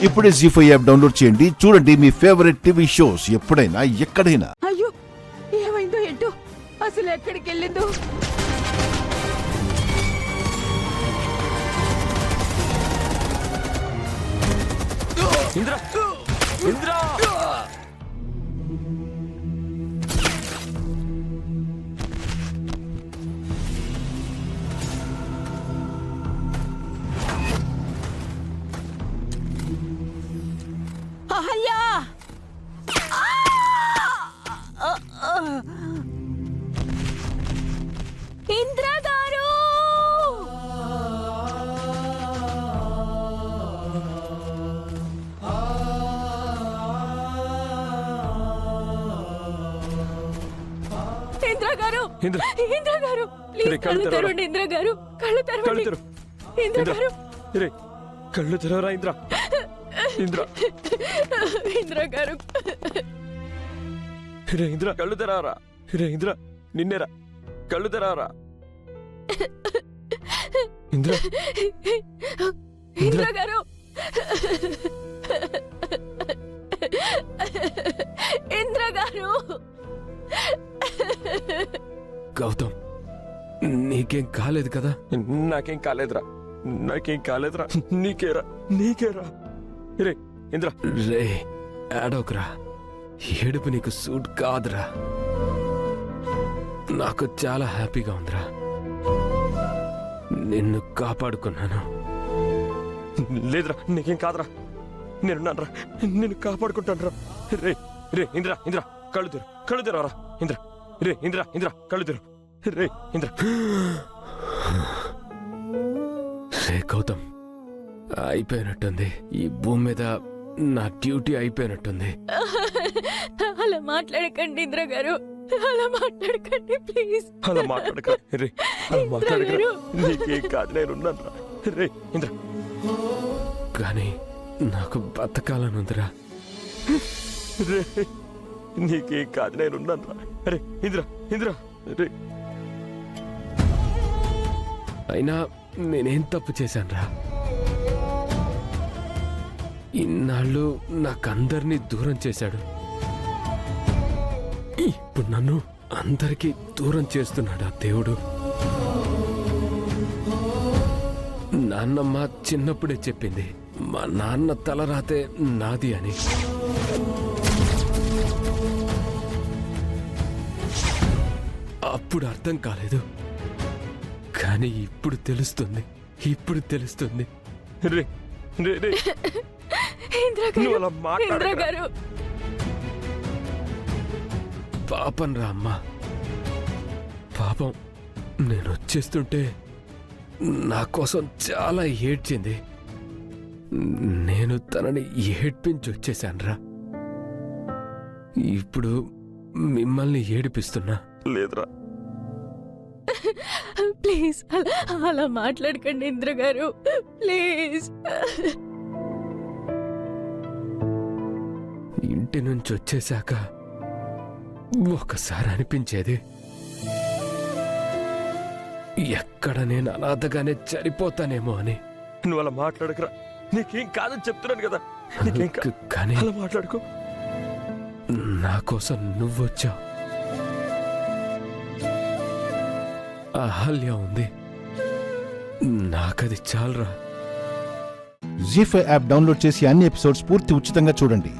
ఇప్పుడే జీ5 app download చేయండి. చూడండి మీ ఫేవరెట్ టీవీ షోస్ ఎప్పుడైనా ఎక్కడైనా. అయ్యో ఏమైందో ఏంటో, అసలు ఎక్కడికి వెళ్ళిందో. ఇంద్ర ఇంద్ర అహల్యా! ఇంద్ర గారు! ఇంద్ర గారు! ఇంద్ర గారు! ప్లీజ్ కళ్ళు తెరవండి ఇంద్ర గారు, కళ్ళు తెరవండి. ఇంద్ర గారు! కళ్ళు తెరవరా ఇంద్ర. ఇంద్ర ఇంద్ర గారు! ఇంద్ర కళ్ళు తెరవరా. ఇంద్ర నిన్నేరా, కళ్ళు తెరవరా. ఇంద్ర ఇంద్ర గారు! ఇంద్ర గారు! గౌతమ్, నీకేం కాలేదు కదా? నాకేం కాలేదురా, నాకేం కాలేదురా. నీకేరా. రే ఇంద్ర, రే ఏడోకరా. ఏడుపు నీకు సూట్ కాదురా. నాకు చాలా హ్యాపీగా ఉందిరా. నిన్ను కాపాడుకున్నాను. లేదురా, నీకేం కాదురా. నేనున్నానురా, నిన్ను కాపాడుకుంటాను రా. రే ఇంద్ర కళ్ళు తెరవరా. ఇంద్ర కళ్ళు తెరు. రే ఇంద్ర. రే గౌతమ్, అయిపోయినట్టుంది. ఈ భూమి మీద నా డ్యూటీ అయిపోయినట్టుంది. అలా మాట్లాడకండి ఇంద్ర గారు, అలా మాట్లాడకండి ప్లీజ్. అలా మాట్లాడక రే, అలా మాట్లాడక. నీకేం కాదు, నేనున్నాను రా. రే ఇంద్ర, కానీ నాకు బతకాలనుందిరా. రే నీకేం కాదు, నేనున్నాను రా. అరే ఇంద్ర రే. అయినా నేనేం తప్పు చేశానురా? ఇన్నాళ్ళు నాకందరినీ దూరం చేశాడు. ఇప్పుడు నన్ను అందరికీ దూరం చేస్తున్నాడు ఆ దేవుడు. నాన్నమ్మ చిన్నప్పుడే చెప్పింది, మా నాన్న తలరాతే నాది అని. అప్పుడు అర్థం కాలేదు, కానీ ఇప్పుడు తెలుస్తుంది. రే ఇంద్ర గారు! పాపం రా అమ్మా, పాపం. నేను వచ్చేస్తుంటే నా కోసం చాలా ఏడ్చింది. నేను తనని ఏడ్పించి వచ్చేసానురా. ఇప్పుడు మిమ్మల్ని ఏడిపిస్తున్నా. లేదురా, ప్లీజ్ అలా మాట్లాడకండి ఇంద్ర గారు, ప్లీజ్. ఇంటి నుంచి వచ్చేశాక ఒకసారి అనిపించేది, ఎక్కడ నేను అనాథగానే చనిపోతానేమో అని. నువ్వు అలా మాట్లాడకరా, నీకేం కాదని చెప్తున్నాను కదా. కానీ అలా మాట్లాడుకో. నా కోసం నువ్వొచ్చావు. అహల్య ఉంది, నాకది చాలరా. జీ5 యాప్ డౌన్లోడ్ చేసి అన్ని ఎపిసోడ్స్ పూర్తి ఉచితంగా చూడండి.